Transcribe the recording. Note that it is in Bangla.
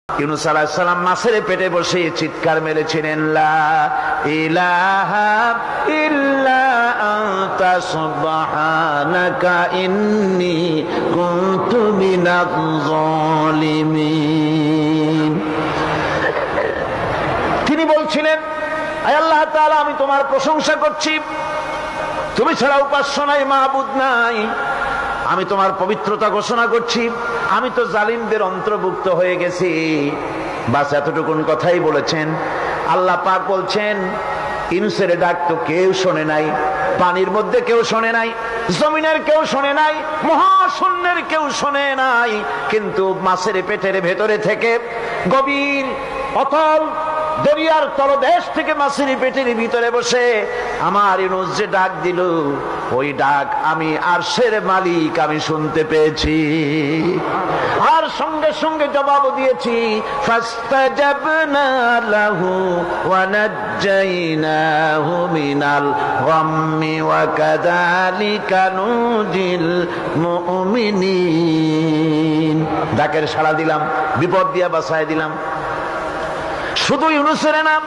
ইউনূস আলাইহিস সালাম মাছের পেটে বসে চিৎকার মেরেছিলেন, লা ইলাহা ইল্লা আনতা সুবহানাকা ইন্নী কুনতু মিনাজ জালিমিন। তিনি বলছিলেন, আয় আল্লাহ তাআলা, আমি তোমার প্রশংসা করছি, তুমি ছাড়া উপাস্য নাই, মাবুদ নাই। আমি তোমার পবিত্রতা ঘোষণা করছি, আমি তো জালিমদের অন্তর্ভুক্ত হয়ে গেছি। বাস এতটুকুন কথাই বলেছেন। আল্লাহ পাক বলছেন, ইউনূসের ডাক তো কেউ শোনে নাই, পানির মধ্যে কেউ শোনে নাই, জমিনের কেউ শোনে নাই, মহাশূন্যের কেউ শোনে নাই, কিন্তু মাছের পেটের ভেতরে থেকে গভীর অতল দরিয়ার তলদেশ থেকে মাছের পেটের ভিতরে বসে আমার ইউনূস যে ডাক দিল, ওই ডাক আমি আরশের মালিক আমি শুনতে পেয়েছি, আর সঙ্গে সঙ্গে জবাব দিয়েছি, ফাস্তাজাবনা লাহু ওয়া নাজ্জাইনাহু মিনাল গাম্মি ওয়া কাযালিকা নুজিল মুমিনিন। ডাকের সাড়া দিলাম, বিপদ দিয়া বাঁচায় দিলাম। শুধু ইউনূসের নাম